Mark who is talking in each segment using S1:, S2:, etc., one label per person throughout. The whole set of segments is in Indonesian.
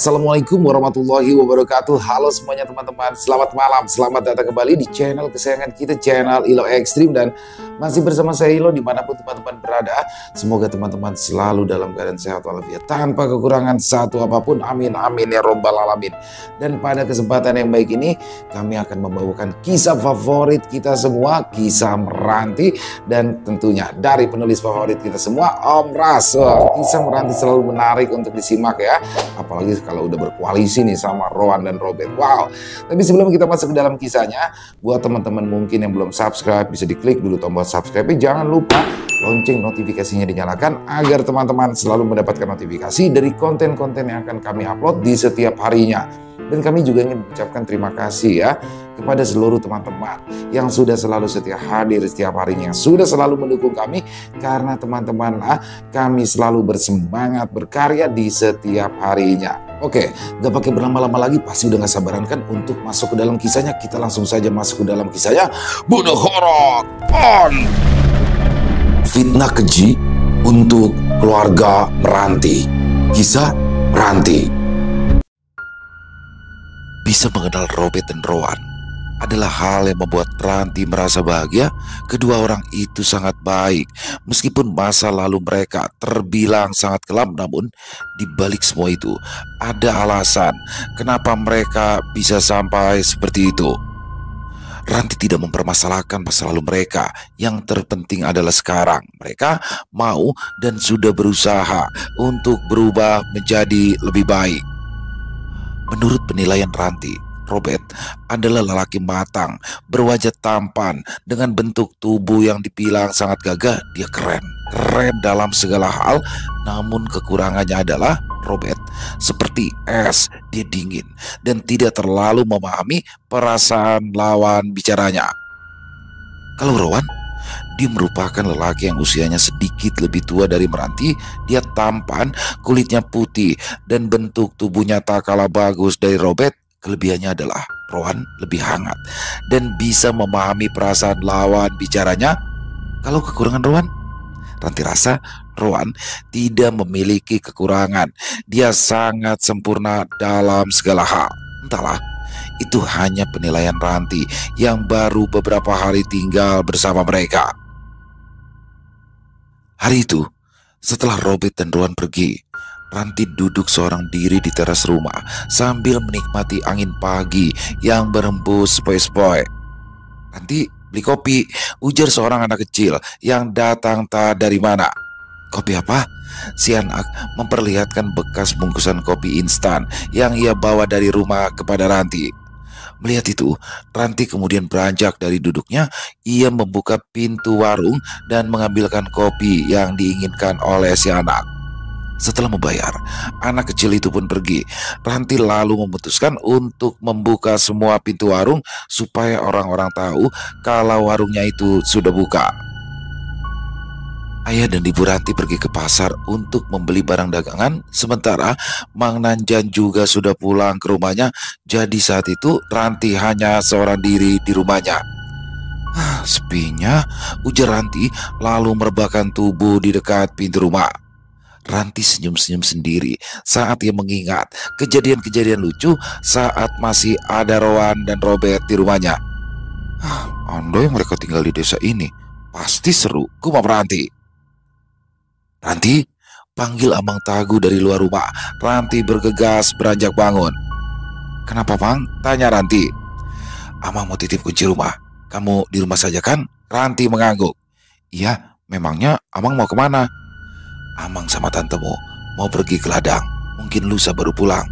S1: Assalamualaikum warahmatullahi wabarakatuh. Halo semuanya teman-teman, selamat malam. Selamat datang kembali di channel kesayangan kita, channel Ilo Ekstrim. Dan masih bersama saya Ilo dimanapun teman-teman berada. Semoga teman-teman selalu dalam keadaan sehat walafiat, tanpa kekurangan satu apapun. Amin, amin ya robbal alamin. Dan pada kesempatan yang baik ini kami akan membawakan kisah favorit kita semua, kisah Meranti. Dan tentunya dari penulis favorit kita semua, Om Ras. Kisah Meranti selalu menarik untuk disimak ya, apalagi kalau udah berkoalisi nih sama Rowan dan Robert. Wow. Tapi sebelum kita masuk ke dalam kisahnya, buat teman-teman mungkin yang belum subscribe, bisa diklik dulu tombol subscribe. Jangan lupa lonceng notifikasinya dinyalakan agar teman-teman selalu mendapatkan notifikasi dari konten-konten yang akan kami upload di setiap harinya. Dan kami juga ingin mengucapkan terima kasih ya kepada seluruh teman-teman yang sudah selalu setia hadir setiap harinya, yang sudah selalu mendukung kami, karena teman-teman kami selalu bersemangat berkarya di setiap harinya. Oke, gak pakai berlama-lama lagi, pasti udah gak sabaran kan untuk masuk ke dalam kisahnya. Kita langsung saja masuk ke dalam kisahnya. Bunuh horor on! Fitnah keji untuk keluarga Meranti. Kisah Meranti. Bisa mengenal Robert dan Rowan adalah hal yang membuat Ranti merasa bahagia. Kedua orang itu sangat baik. Meskipun masa lalu mereka terbilang sangat kelam, namun di balik semua itu ada alasan kenapa mereka bisa sampai seperti itu. Ranti tidak mempermasalahkan masa lalu mereka. Yang terpenting adalah sekarang mereka mau dan sudah berusaha untuk berubah menjadi lebih baik. Menurut penilaian Ranti, Robert adalah lelaki matang, berwajah tampan, dengan bentuk tubuh yang dibilang sangat gagah. Dia keren dalam segala hal. Namun kekurangannya adalah Robert seperti es, dia dingin dan tidak terlalu memahami perasaan lawan bicaranya. Kalau Rowan, dia merupakan lelaki yang usianya sedikit lebih tua dari Meranti. Dia tampan, kulitnya putih, dan bentuk tubuhnya tak kalah bagus dari Robert. Kelebihannya adalah Rowan lebih hangat dan bisa memahami perasaan lawan bicaranya. Kalau kekurangan Rowan, Ranti rasa Rowan tidak memiliki kekurangan. Dia sangat sempurna dalam segala hal. Entahlah, itu hanya penilaian Ranti yang baru beberapa hari tinggal bersama mereka. Hari itu, setelah Robert dan Rowan pergi, Ranti duduk seorang diri di teras rumah sambil menikmati angin pagi yang berembus sepoi-sepoi. "Ranti, beli kopi," ujar seorang anak kecil yang datang tak dari mana. "Kopi apa?" Si anak memperlihatkan bekas bungkusan kopi instan yang ia bawa dari rumah kepada Ranti. Melihat itu, Ranti kemudian beranjak dari duduknya. Ia membuka pintu warung dan mengambilkan kopi yang diinginkan oleh si anak. Setelah membayar, anak kecil itu pun pergi. Ranti lalu memutuskan untuk membuka semua pintu warung supaya orang-orang tahu kalau warungnya itu sudah buka. Ayah dan ibu Ranti pergi ke pasar untuk membeli barang dagangan, sementara Mang Nanjan juga sudah pulang ke rumahnya. Jadi saat itu Ranti hanya seorang diri di rumahnya. Sepinya, ujar Ranti lalu merebahkan tubuh di dekat pintu rumah. Ranti senyum-senyum sendiri saat ia mengingat kejadian-kejadian lucu saat masih ada Rowan dan Robert di rumahnya. Andai mereka tinggal di desa ini, pasti seru, gumam Ranti. "Ranti," panggil Amang Tagu dari luar rumah. Ranti bergegas beranjak bangun. "Kenapa, Mang?" tanya Ranti. "Amang mau titip kunci rumah. Kamu di rumah saja kan?" Ranti mengangguk. "Iya, memangnya Amang mau kemana?" "Amang sama tantemu mau pergi ke ladang. Mungkin lusa baru pulang.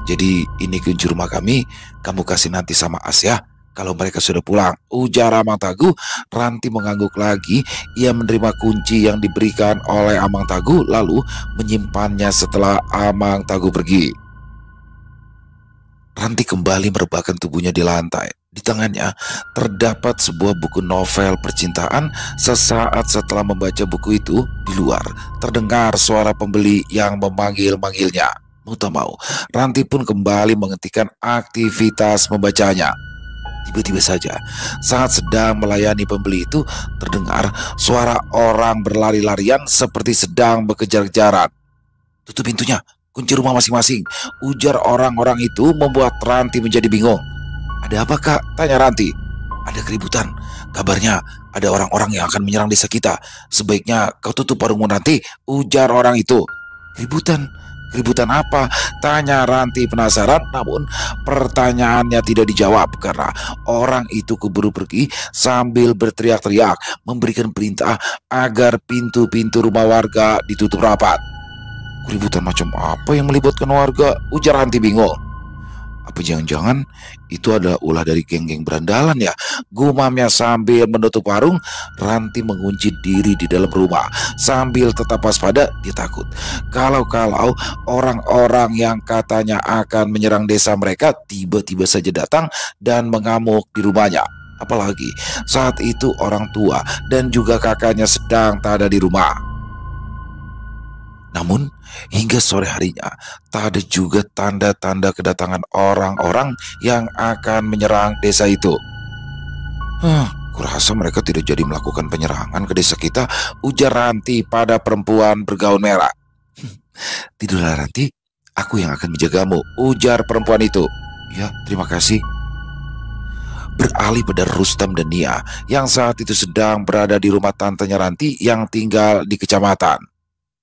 S1: Jadi ini kunci rumah kami. Kamu kasih nanti sama As ya, kalau mereka sudah pulang," ujar Amang Tagu. Ranti mengangguk lagi. Ia menerima kunci yang diberikan oleh Amang Tagu lalu menyimpannya setelah Amang Tagu pergi. Ranti kembali merebahkan tubuhnya di lantai. Di tangannya terdapat sebuah buku novel percintaan. Sesaat setelah membaca buku itu, di luar terdengar suara pembeli yang memanggil-manggilnya. Mau tak mau, Ranti pun kembali menghentikan aktivitas membacanya. Tiba-tiba saja, saat sedang melayani pembeli itu, terdengar suara orang berlari-larian seperti sedang berkejar-kejaran. "Tutup pintunya, kunci rumah masing-masing, ujar orang-orang itu membuat Ranti menjadi bingung. Ada apa kak? Tanya Ranti. Ada keributan. Kabarnya ada orang-orang yang akan menyerang desa kita. Sebaiknya kau tutup warungmu Ranti, ujar orang itu. Keributan? Keributan apa? Tanya Ranti penasaran, namun pertanyaannya tidak dijawab karena orang itu keburu pergi sambil berteriak-teriak memberikan perintah agar pintu-pintu rumah warga ditutup rapat. Keributan macam apa yang melibatkan warga? Ujar Ranti bingung. Apa jangan-jangan itu adalah ulah dari geng-geng berandalan ya? Gumamnya sambil menutup warung. Ranti mengunci diri di dalam rumah. Sambil tetap waspada, dia takut kalau orang-orang yang katanya akan menyerang desa mereka tiba-tiba saja datang dan mengamuk di rumahnya. Apalagi saat itu orang tua dan juga kakaknya sedang tak ada di rumah. Namun hingga sore harinya tak ada juga tanda-tanda kedatangan orang-orang yang akan menyerang desa itu. Kurasa mereka tidak jadi melakukan penyerangan ke desa kita, ujar Ranti pada perempuan bergaun merah. Tidurlah Ranti, aku yang akan menjagamu, ujar perempuan itu. Ya, terima kasih. Beralih pada Rustam dan Nia yang saat itu sedang berada di rumah tantenya Ranti yang tinggal di kecamatan.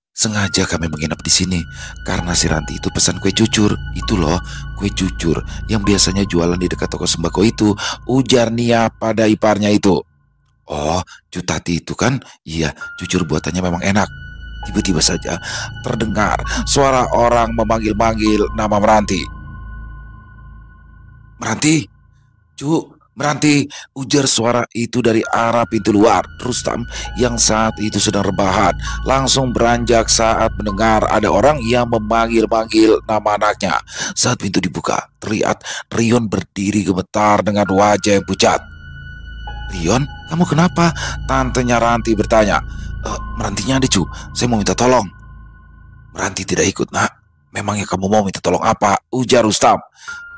S1: Sengaja kami menginap di sini karena si Ranti itu pesan kue cucur. Itu loh, kue cucur yang biasanya jualan di dekat toko sembako itu, ujar Nia pada iparnya itu. Oh, Cutati itu kan? Iya, cucur buatannya memang enak. Tiba-tiba saja terdengar suara orang memanggil-manggil nama Meranti. Meranti, Meranti, ujar suara itu dari arah pintu luar. Rustam yang saat itu sedang rebahan langsung beranjak saat mendengar ada orang yang memanggil-manggil nama anaknya. Saat pintu dibuka, terlihat Rion berdiri gemetar dengan wajah yang pucat. Rion, kamu kenapa? Tantenya Ranti bertanya. Merantinya ada cu, saya mau minta tolong. Meranti tidak ikut nak. Memangnya kamu mau minta tolong apa? Ujar Rustam.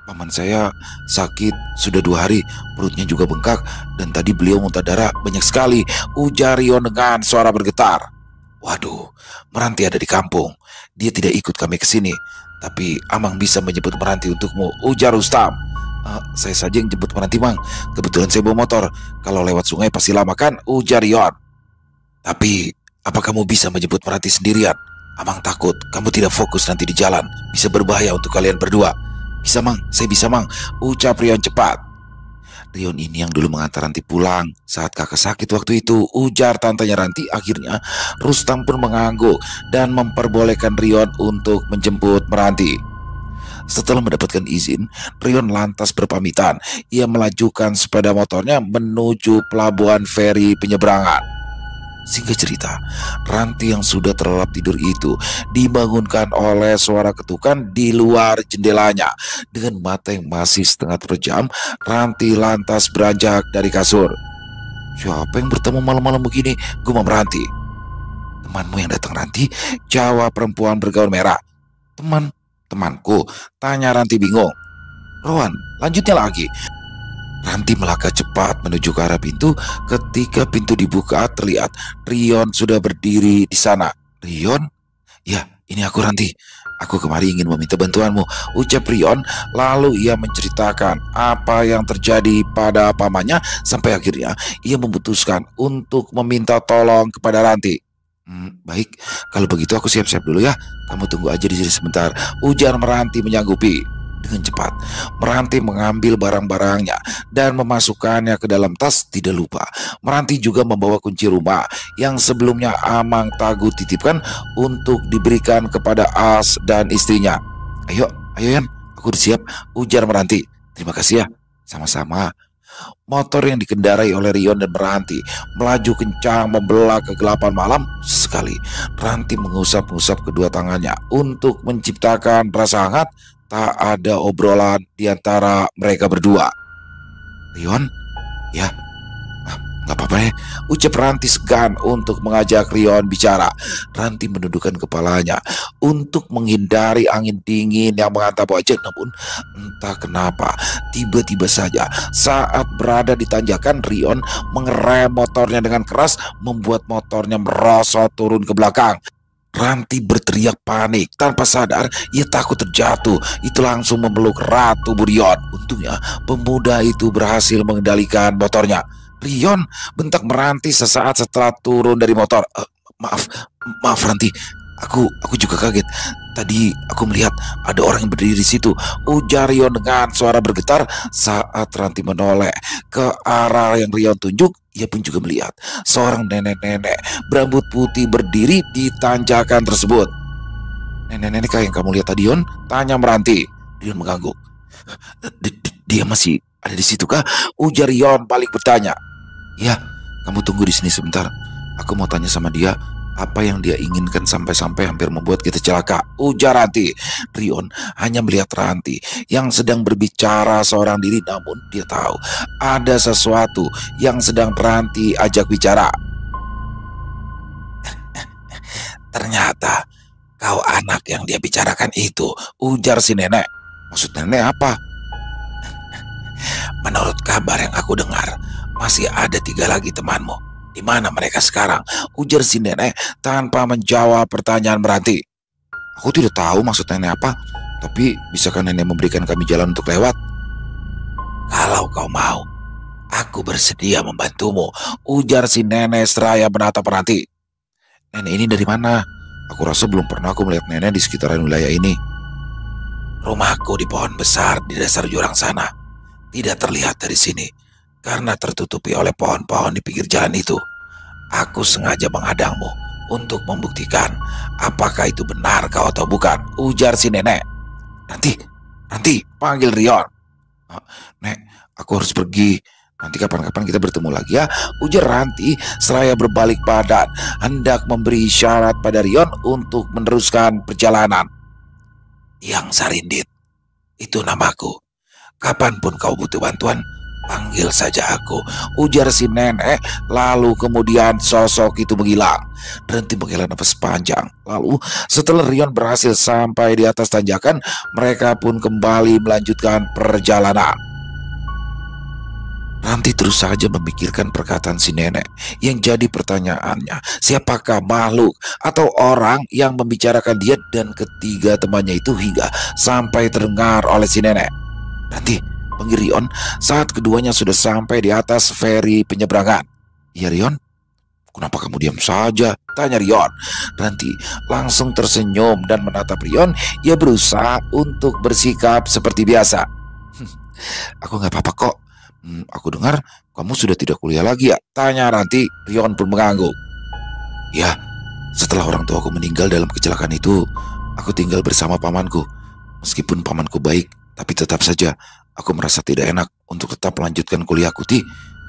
S1: Paman saya sakit sudah 2 hari, perutnya juga bengkak, dan tadi beliau muntah darah banyak sekali, ujar Rion dengan suara bergetar. Waduh, Meranti ada di kampung. Dia tidak ikut kami ke sini, tapi Amang bisa menjemput Meranti untukmu, ujar Rustam. Saya saja yang jemput Meranti Mang, kebetulan saya bawa motor. Kalau lewat sungai pasti lama kan, ujar Rion. Tapi apa kamu bisa menjemput Meranti sendirian? Amang takut kamu tidak fokus nanti di jalan, bisa berbahaya untuk kalian berdua. Bisa Mang, saya bisa Mang, ucap Rion cepat. Rion ini yang dulu mengantar Ranti pulang saat kakak sakit waktu itu, ujar tantenya Ranti. Akhirnya Rustam pun mengangguk dan memperbolehkan Rion untuk menjemput Meranti. Setelah mendapatkan izin, Rion lantas berpamitan. Ia melajukan sepeda motornya menuju pelabuhan feri penyeberangan. Singkat cerita, Ranti yang sudah terlelap tidur itu dibangunkan oleh suara ketukan di luar jendelanya. Dengan mata yang masih setengah terpejam, Ranti lantas beranjak dari kasur. Siapa yang bertemu malam-malam begini? Gumam Ranti. Temanmu yang datang Ranti, jawab perempuan bergaun merah. Temanku, tanya Ranti bingung. Rowan, lanjutnya lagi. Ranti melangkah cepat menuju ke arah pintu. Ketika pintu dibuka, terlihat Rion sudah berdiri di sana. Rion? Ya, ini aku Ranti. Aku kemari ingin meminta bantuanmu, ucap Rion. Lalu ia menceritakan apa yang terjadi pada pamannya sampai akhirnya ia memutuskan untuk meminta tolong kepada Ranti. Baik, kalau begitu aku siap-siap dulu ya. Kamu tunggu aja di sini sebentar, ujar Meranti menyanggupi. Dengan cepat, Meranti mengambil barang-barangnya dan memasukkannya ke dalam tas. Tidak lupa, Meranti juga membawa kunci rumah yang sebelumnya Amang Tagu titipkan untuk diberikan kepada As dan istrinya. Ayo Yan, aku udah siap, ujar Meranti. Terima kasih ya, sama-sama. Motor yang dikendarai oleh Rion dan Meranti melaju kencang membelah kegelapan malam. Sekali, Ranti mengusap-ngusap kedua tangannya untuk menciptakan rasa hangat. Tak ada obrolan di antara mereka berdua. Rion? Ya, nggak apa-apa ya, ucap Ranti segan untuk mengajak Rion bicara. Ranti menundukkan kepalanya untuk menghindari angin dingin yang menghantam wajah. Namun entah kenapa tiba-tiba saja saat berada di tanjakan, Rion mengerem motornya dengan keras, membuat motornya merosot turun ke belakang. Ranti berteriak panik. Tanpa sadar, ia takut terjatuh. Itu langsung memeluk erat tubuh Rion. Untungnya, pemuda itu berhasil mengendalikan motornya. Rion bentak Meranti sesaat setelah turun dari motor. Maaf, maaf Ranti. Aku juga kaget. Tadi aku melihat ada orang yang berdiri di situ, ujar Rion dengan suara bergetar. Saat Ranti menoleh ke arah yang Rion tunjuk, ia pun juga melihat seorang nenek-nenek berambut putih berdiri di tanjakan tersebut. Nenek-nenek yang kamu lihat tadi, Rion? Tanya Meranti. Rion mengangguk. Dia masih ada di situ kah? Ujar Rion balik bertanya. Ya, kamu tunggu di sini sebentar. Aku mau tanya sama dia apa yang dia inginkan sampai-sampai hampir membuat kita celaka, ujar Ranti. Rion hanya melihat Ranti yang sedang berbicara seorang diri, namun dia tahu ada sesuatu yang sedang Ranti ajak bicara. Ternyata kau anak yang dia bicarakan itu, ujar si nenek. Maksud nenek apa? Menurut kabar yang aku dengar, masih ada 3 lagi temanmu. Di mana mereka sekarang? Ujar si nenek tanpa menjawab pertanyaan Meranti. Aku tidak tahu maksud nenek apa, tapi bisakah nenek memberikan kami jalan untuk lewat? Kalau kau mau, aku bersedia membantumu, ujar si nenek seraya menatap Meranti. Nenek ini dari mana? Aku rasa belum pernah aku melihat nenek di sekitaran wilayah ini. Rumahku di pohon besar di dasar jurang sana. Tidak terlihat dari sini karena tertutupi oleh pohon-pohon di pinggir jalan itu. Aku sengaja menghadangmu untuk membuktikan apakah itu benar kau atau bukan, ujar si nenek. Nanti, panggil Rion. Nek, aku harus pergi. Nanti kapan-kapan kita bertemu lagi ya, ujar Ranti seraya berbalik badan, hendak memberi isyarat pada Rion untuk meneruskan perjalanan. Yang Sarindit, itu namaku. Kapanpun kau butuh bantuan, panggil saja aku, ujar si nenek. Lalu kemudian sosok itu menghilang. Ranti menghela nafas panjang. Lalu setelah Rion berhasil sampai di atas tanjakan, mereka pun kembali melanjutkan perjalanan. Ranti terus saja memikirkan perkataan si nenek. Yang jadi pertanyaannya, siapakah makhluk atau orang yang membicarakan dia dan ketiga temannya itu hingga sampai terdengar oleh si nenek. Ranti, panggil Rion saat keduanya sudah sampai di atas feri penyeberangan. Ya Rion, kenapa kamu diam saja? Tanya Rion. Ranti langsung tersenyum dan menatap Rion. Ia berusaha untuk bersikap seperti biasa. Aku nggak apa-apa kok. Aku dengar kamu sudah tidak kuliah lagi ya? Tanya Ranti. Rion pun mengangguk. Ya, setelah orang tuaku meninggal dalam kecelakaan itu, aku tinggal bersama pamanku. Meskipun pamanku baik, tapi tetap saja aku merasa tidak enak untuk tetap melanjutkan kuliahku.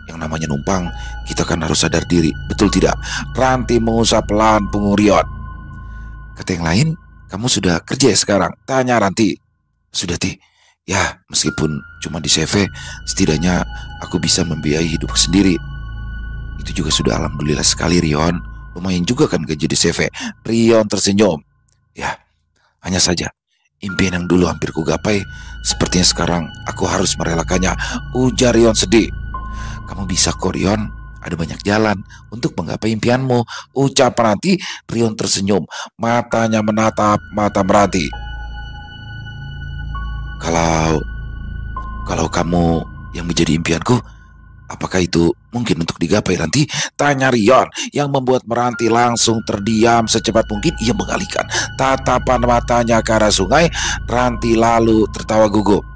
S1: Yang namanya numpang, kita kan harus sadar diri, betul tidak? Ranti mengusap pelan punggung Rion. Kata yang lain, kamu sudah kerja ya sekarang? Tanya Ranti. Sudah ya, meskipun cuma di CV, setidaknya aku bisa membiayai hidupku sendiri. Itu juga sudah alhamdulillah sekali Rion. Lumayan juga kan gaji di CV. Rion tersenyum. Ya, hanya saja impian yang dulu hampir kugapai, sepertinya sekarang aku harus merelakannya, ujar Rion sedih. Kamu bisa kok Rion, ada banyak jalan untuk menggapai impianmu, ucap Meranti. Rion tersenyum, matanya menatap mata Meranti. Kalau kamu yang menjadi impianku, apakah itu mungkin untuk digapai Ranti? Tanya Rion, yang membuat Meranti langsung terdiam. Secepat mungkin ia mengalihkan tatapan matanya ke arah sungai. Ranti lalu tertawa gugup.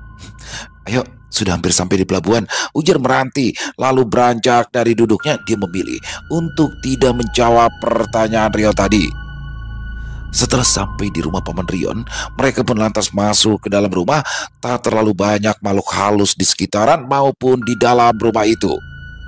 S1: Ayo, sudah hampir sampai di pelabuhan, ujar Meranti. Lalu beranjak dari duduknya, dia memilih untuk tidak menjawab pertanyaan Rion tadi. Setelah sampai di rumah paman Rion, mereka pun lantas masuk ke dalam rumah. Tak terlalu banyak makhluk halus di sekitaran maupun di dalam rumah itu.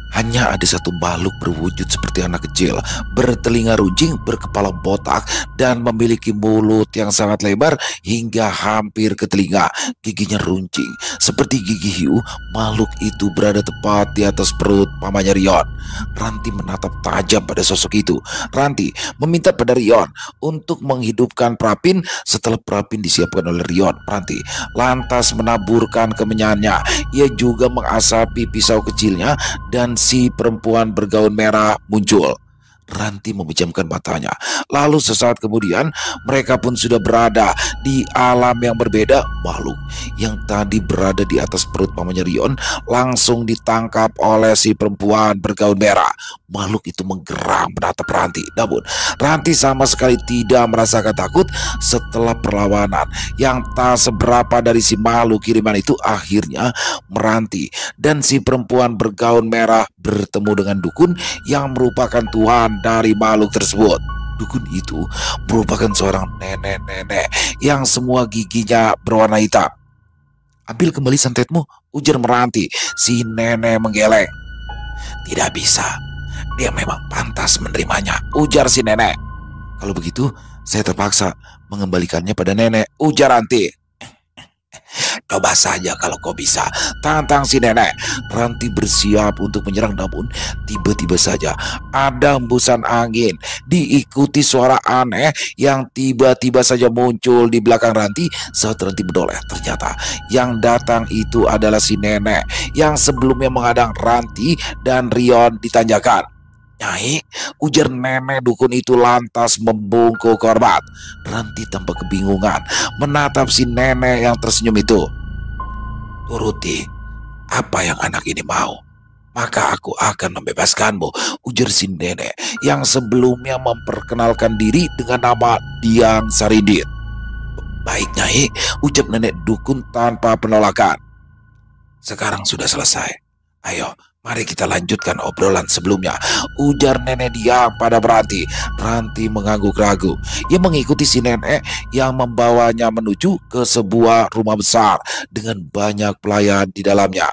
S1: Hanya ada satu makhluk berwujud seperti anak kecil, bertelinga runcing, berkepala botak, dan memiliki mulut yang sangat lebar hingga hampir ke telinga. Giginya runcing seperti gigi hiu. Makhluk itu berada tepat di atas perut pamannya Rion. Ranti menatap tajam pada sosok itu. Ranti meminta pada Rion untuk menghidupkan perapin. Setelah perapin disiapkan oleh Rion, Ranti lantas menaburkan kemenyannya. Ia juga mengasapi pisau kecilnya dan si perempuan bergaun merah muncul. Ranti memejamkan matanya. Lalu sesaat kemudian mereka pun sudah berada di alam yang berbeda. Makhluk yang tadi berada di atas perut pamannya Rion langsung ditangkap oleh si perempuan bergaun merah. Makhluk itu menggeram menatap Ranti. Namun Ranti sama sekali tidak merasakan takut. Setelah perlawanan yang tak seberapa dari si makhluk kiriman itu, akhirnya Meranti dan si perempuan bergaun merah bertemu dengan dukun yang merupakan tuan dari makhluk tersebut. Dukun itu merupakan seorang nenek-nenek yang semua giginya berwarna hitam. "Ambil kembali santetmu," ujar Meranti. Si nenek menggeleng. "Tidak bisa, dia memang pantas menerimanya," ujar si nenek. "Kalau begitu, saya terpaksa mengembalikannya pada nenek," ujar Ranti. "Coba saja kalau kau bisa," tantang si nenek. Ranti bersiap untuk menyerang, namun tiba-tiba saja ada hembusan angin diikuti suara aneh yang tiba-tiba saja muncul di belakang Ranti. Saat Ranti menoleh, ternyata yang datang itu adalah si nenek yang sebelumnya menghadang Ranti dan Rion di tanjakan. "Nyai," ujar nenek dukun itu lantas membungkuk hormat. Ranti tanpa kebingungan menatap si nenek yang tersenyum itu. "Turuti apa yang anak ini mau, maka aku akan membebaskanmu," ujar si nenek yang sebelumnya memperkenalkan diri dengan nama Diang Sarindit. "Baik Nyai," ucap nenek dukun tanpa penolakan. "Sekarang sudah selesai. Ayo, mari kita lanjutkan obrolan sebelumnya," ujar nenek Diang pada Ranti. Ranti mengangguk ragu. Ia mengikuti si nenek yang membawanya menuju ke sebuah rumah besar dengan banyak pelayan di dalamnya.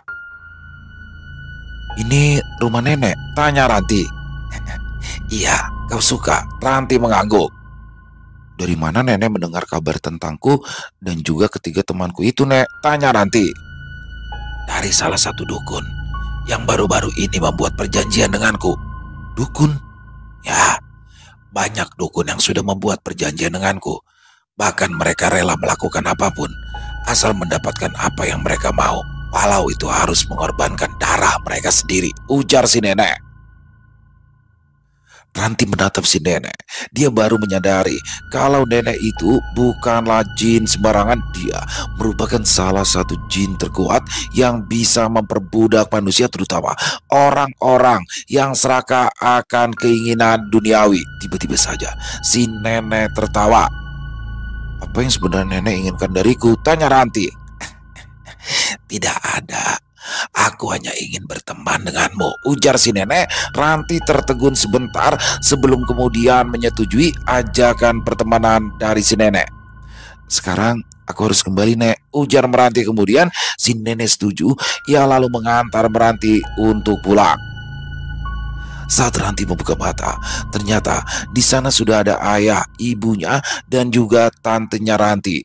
S1: "Ini rumah nenek?" tanya Ranti. "Iya, kau suka?" Ranti mengangguk. "Dari mana nenek mendengar kabar tentangku dan juga ketiga temanku itu, Nek?" tanya Ranti. "Dari salah satu dukun yang baru-baru ini membuat perjanjian denganku." "Dukun?" "Ya, banyak dukun yang sudah membuat perjanjian denganku. Bahkan mereka rela melakukan apapun asal mendapatkan apa yang mereka mau, walau itu harus mengorbankan darah mereka sendiri," ujar si nenek. Ranti menatap si nenek. Dia baru menyadari kalau nenek itu bukanlah jin sembarangan. Dia merupakan salah satu jin terkuat yang bisa memperbudak manusia, terutama orang-orang yang serakah akan keinginan duniawi. Tiba-tiba saja si nenek tertawa. "Apa yang sebenarnya nenek inginkan dariku?" tanya Ranti. "Tidak ada. Aku hanya ingin berteman denganmu," ujar si nenek. Ranti tertegun sebentar sebelum kemudian menyetujui ajakan pertemanan dari si nenek. "Sekarang aku harus kembali, Nek," ujar Meranti. Kemudian si nenek setuju. Ia lalu mengantar Meranti untuk pulang. Saat Ranti membuka mata, ternyata di sana sudah ada ayah, ibunya, dan juga tantenya Ranti.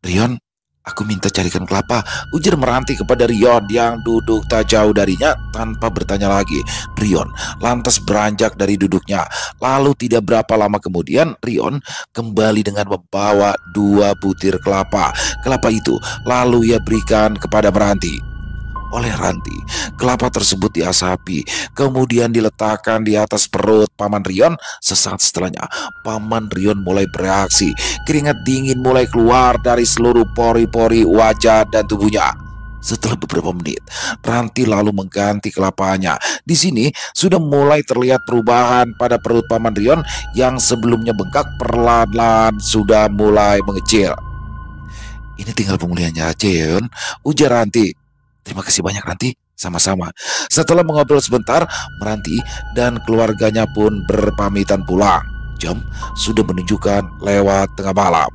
S1: "Rion, aku minta carikan kelapa," ujar Meranti kepada Rion yang duduk tak jauh darinya. Tanpa bertanya lagi, Rion lantas beranjak dari duduknya. Lalu tidak berapa lama kemudian, Rion kembali dengan membawa 2 butir kelapa. Kelapa itu lalu ia berikan kepada Meranti. Oleh Ranti, kelapa tersebut diasapi, kemudian diletakkan di atas perut Paman Rion. Sesaat setelahnya, Paman Rion mulai bereaksi. Keringat dingin mulai keluar dari seluruh pori-pori wajah dan tubuhnya. Setelah beberapa menit, Ranti lalu mengganti kelapanya. Di sini sudah mulai terlihat perubahan pada perut Paman Rion yang sebelumnya bengkak, perlahan-lahan sudah mulai mengecil. "Ini tinggal pemulihannya aja ya, Yon," ujar Ranti. "Terima kasih banyak Ranti." "Sama-sama." Setelah mengobrol sebentar, Meranti dan keluarganya pun berpamitan pulang. Jam sudah menunjukkan lewat tengah malam.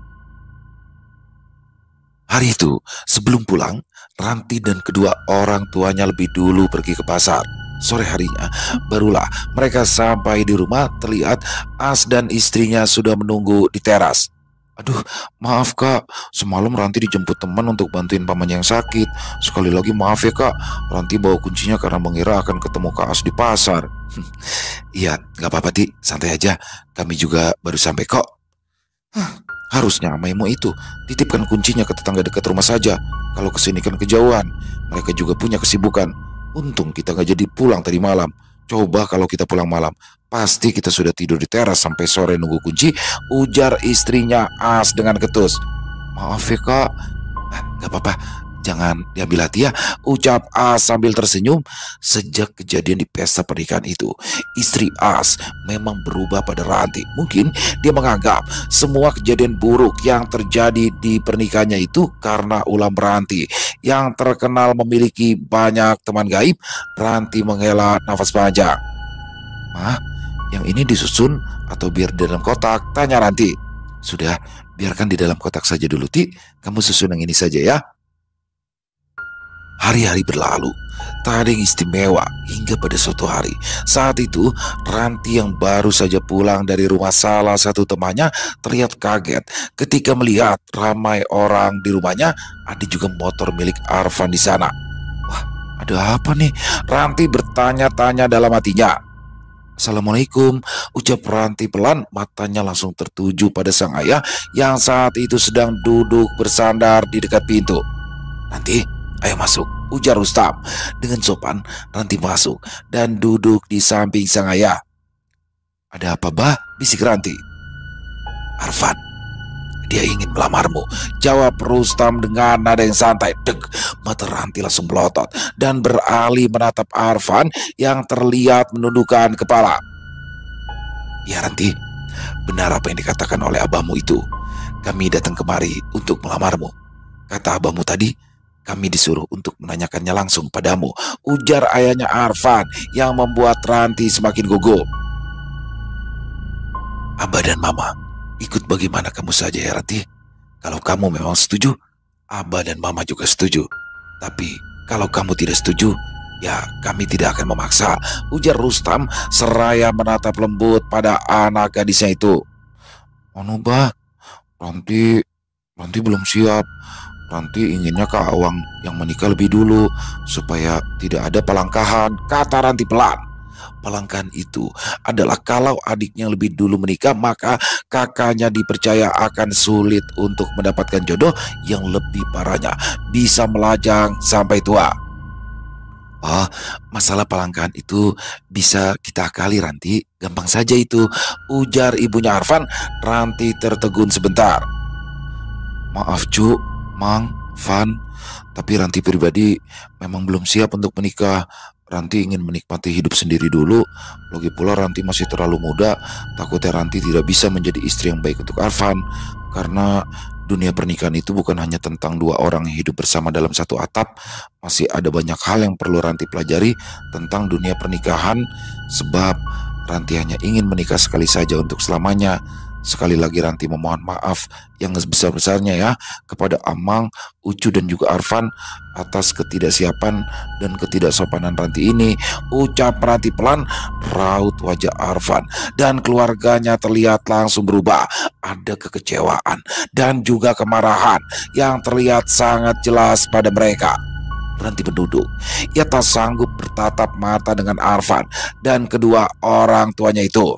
S1: Hari itu, sebelum pulang, Ranti dan kedua orang tuanya lebih dulu pergi ke pasar. Sore harinya, barulah mereka sampai di rumah. Terlihat As dan istrinya sudah menunggu di teras. "Aduh, maaf Kak, semalam Ranti dijemput teman untuk bantuin pamannya yang sakit. Sekali lagi maaf ya Kak, Ranti bawa kuncinya karena mengira akan ketemu Kak As di pasar." "Iya, gak apa-apa Ti, santai aja. Kami juga baru sampai kok." "Harusnya Amaimo itu titipkan kuncinya ke tetangga dekat rumah saja. Kalau kesini kan kejauhan. Mereka juga punya kesibukan. Untung kita gak jadi pulang tadi malam. Coba kalau kita pulang malam, pasti kita sudah tidur di teras sampai sore nunggu kunci, ujar istrinya As dengan ketus. Maaf ya kak. Gak apa-apa, jangan diambil hati ya, ucap As sambil tersenyum. Sejak kejadian di pesta pernikahan itu, istri As memang berubah pada Ranti. Mungkin dia menganggap semua kejadian buruk yang terjadi di pernikahannya itu karena ulah Ranti yang terkenal memiliki banyak teman gaib. Ranti menghela nafas panjang. Mah, yang ini disusun atau biar di dalam kotak? Tanya Ranti. Sudah, biarkan di dalam kotak saja dulu, Ti. Kamu susun yang ini saja ya. Hari-hari berlalu, tak ada yang istimewa hingga pada suatu hari. Saat itu, Ranti yang baru saja pulang dari rumah salah satu temannya terlihat kaget ketika melihat ramai orang di rumahnya. Ada juga motor milik Arfan di sana. Wah, ada apa nih? Ranti bertanya-tanya dalam hatinya. Assalamualaikum, ucap Ranti pelan, matanya langsung tertuju pada sang ayah yang saat itu sedang duduk bersandar di dekat pintu. Ranti, ayo masuk, ujar Rustam. Dengan sopan, Ranti masuk dan duduk di samping sang ayah. Ada apa, Bah? Bisik Ranti. Arfan, dia ingin melamarmu, jawab Rustam dengan nada yang santai. Deg, mata Ranti langsung melotot dan beralih menatap Arfan yang terlihat menundukkan kepala. Ya Ranti, benar apa yang dikatakan oleh abahmu itu. Kami datang kemari untuk melamarmu. Kata abahmu tadi, kami disuruh untuk menanyakannya langsung padamu, ujar ayahnya Arfan yang membuat Ranti semakin gugup. Abah dan Mama ikut bagaimana kamu saja ya Ranti. Kalau kamu memang setuju, Abah dan Mama juga setuju. Tapi kalau kamu tidak setuju, ya kami tidak akan memaksa, ujar Rustam seraya menatap lembut pada anak gadisnya itu. Anu Bah, Ranti belum siap. Ranti inginnya Kak Awang yang menikah lebih dulu supaya tidak ada pelangkahan, kata Ranti pelan. Pelangkahan itu adalah kalau adiknya lebih dulu menikah, maka kakaknya dipercaya akan sulit untuk mendapatkan jodoh yang lebih parahnya bisa melajang sampai tua. Oh, masalah pelangkahan itu bisa kita akali Ranti, gampang saja itu, ujar ibunya Arfan. Ranti tertegun sebentar. Maaf Cu, Mang, Van, tapi Ranti pribadi memang belum siap untuk menikah. Ranti ingin menikmati hidup sendiri dulu. Lagi pula Ranti masih terlalu muda. Takutnya Ranti tidak bisa menjadi istri yang baik untuk Arfan. Karena dunia pernikahan itu bukan hanya tentang dua orang yang hidup bersama dalam satu atap. Masih ada banyak hal yang perlu Ranti pelajari tentang dunia pernikahan. Sebab Ranti hanya ingin menikah sekali saja untuk selamanya. Sekali lagi Ranti memohon maaf yang sebesar-besarnya ya kepada Amang, Ucu dan juga Arfan atas ketidaksiapan dan ketidaksopanan Ranti ini, ucap Ranti pelan. Raut wajah Arfan dan keluarganya terlihat langsung berubah. Ada kekecewaan dan juga kemarahan yang terlihat sangat jelas pada mereka. Ranti menduduk. Ia tak sanggup bertatap mata dengan Arfan dan kedua orang tuanya itu.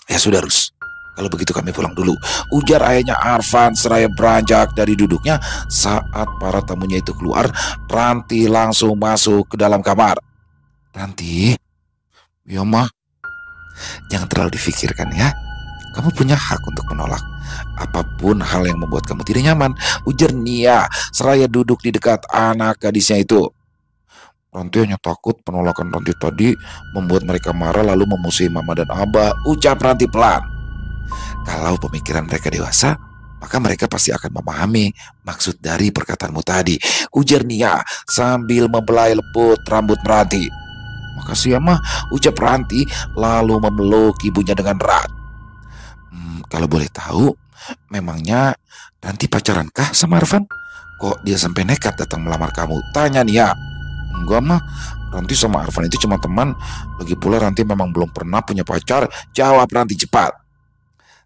S1: Ya sudah Rus, kalau begitu kami pulang dulu, ujar ayahnya Arfan seraya beranjak dari duduknya. Saat para tamunya itu keluar, Ranti langsung masuk ke dalam kamar. Ranti, ya mah, jangan terlalu difikirkan ya. Kamu punya hak untuk menolak apapun hal yang membuat kamu tidak nyaman, ujar Nia seraya duduk di dekat anak gadisnya itu. Ranti hanya takut penolakan Ranti tadi membuat mereka marah lalu memusuhi Mama dan Abah, ucap Ranti pelan. Kalau pemikiran mereka dewasa, maka mereka pasti akan memahami maksud dari perkataanmu tadi, ujar Nia sambil membelai lembut rambut Ranti. Makasih ya Mah, ucap Ranti lalu memeluk ibunya dengan erat. Kalau boleh tahu, memangnya Ranti pacarankah sama Arfan? Kok dia sampai nekat datang melamar kamu? Tanya Nia. Enggak mah, Ranti sama Arfan itu cuma teman. Lagi pula Ranti memang belum pernah punya pacar, jawab Ranti cepat.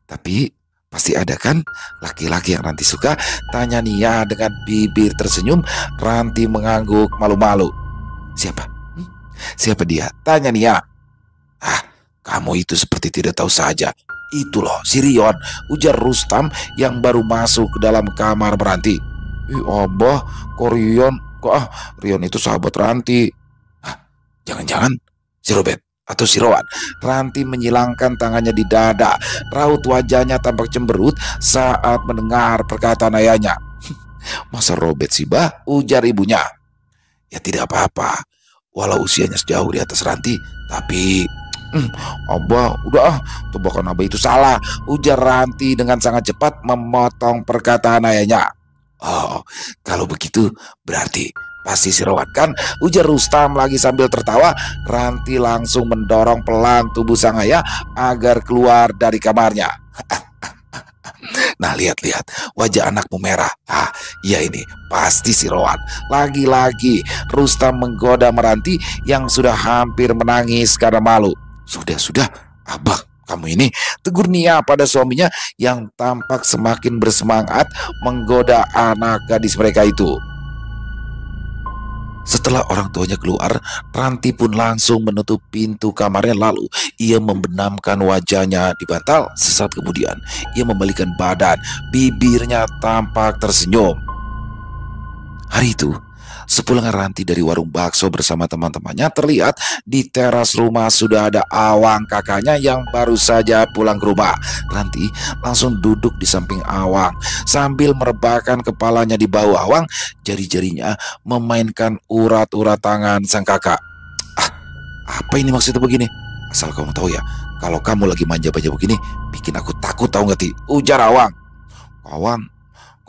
S1: Tapi pasti ada kan laki-laki yang Ranti suka? Tanya Nia dengan bibir tersenyum. Ranti mengangguk malu-malu. Siapa? Siapa dia? Tanya Nia. Kamu itu seperti tidak tahu saja. Itu loh si Rion, ujar Rustam yang baru masuk ke dalam kamar Ranti. Abah, kok Rion? Kok Rion itu sahabat Ranti. Jangan-jangan si Robert atau si Rowan. Ranti menyilangkan tangannya di dada. Raut wajahnya tampak cemberut saat mendengar perkataan ayahnya. Masa Robert sih, Bah? Ujar ibunya. Ya tidak apa-apa. Walau usianya sejauh di atas Ranti, tapi Abah, udah ah, tebakan Abah itu salah, ujar Ranti dengan sangat cepat memotong perkataan ayahnya. Oh, kalau begitu berarti pasti si Rowan kan, ujar Rustam lagi sambil tertawa. Ranti langsung mendorong pelan tubuh sang ayah agar keluar dari kamarnya. Nah, lihat-lihat, wajah anakmu merah. Ah, iya ini, pasti si Rowan. Lagi-lagi Rustam menggoda Meranti yang sudah hampir menangis karena malu. Sudah, Abah, kamu ini, tegur Nia pada suaminya yang tampak semakin bersemangat menggoda anak gadis mereka itu. Setelah orang tuanya keluar, Ranti pun langsung menutup pintu kamarnya, lalu ia membenamkan wajahnya di bantal. Sesaat kemudian, ia membalikan badan, bibirnya tampak tersenyum. Hari itu, sepulang Ranti dari warung bakso bersama teman-temannya, terlihat di teras rumah sudah ada Awang, kakaknya yang baru saja pulang ke rumah. Ranti langsung duduk di samping Awang sambil merebahkan kepalanya di bahu Awang. Jari-jarinya memainkan urat-urat tangan sang kakak. Ah, apa ini maksudnya begini? Asal kamu tahu ya, kalau kamu lagi manja-manja begini, bikin aku takut, tahu nggak, Ti? Ujar Awang.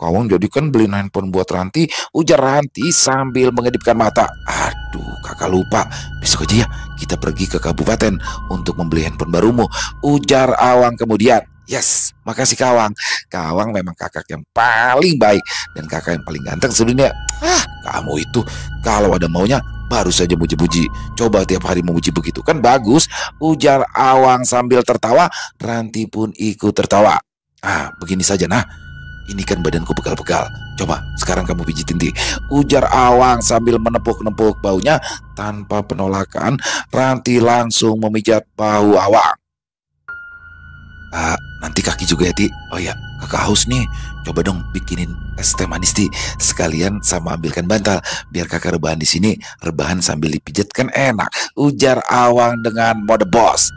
S1: Kawan jadi kan beliin handphone buat Ranti, ujar Ranti sambil mengedipkan mata. Aduh, kakak lupa. Besok aja ya kita pergi ke kabupaten untuk membeli handphone barumu, ujar Awang kemudian. Yes, makasih Kawang. Kawang memang kakak yang paling baik dan kakak yang paling ganteng sebenarnya. Ah, kamu itu kalau ada maunya baru saja muji-muji. Coba tiap hari memuji begitu kan bagus, ujar Awang sambil tertawa. Ranti pun ikut tertawa. Ah, begini saja nah. Ini kan badanku pegal-pegal. Coba sekarang kamu pijitin, Ti, ujar Awang sambil menepuk-nepuk baunya. Tanpa penolakan, Ranti langsung memijat bahu Awang. Nanti kaki juga ya, Ti. Oh ya, kakak haus nih. Coba dong bikinin es teh manis, Ti. Sekalian sama ambilkan bantal biar kakak rebahan di sini. Rebahan sambil dipijat kan enak, ujar Awang dengan mode bos.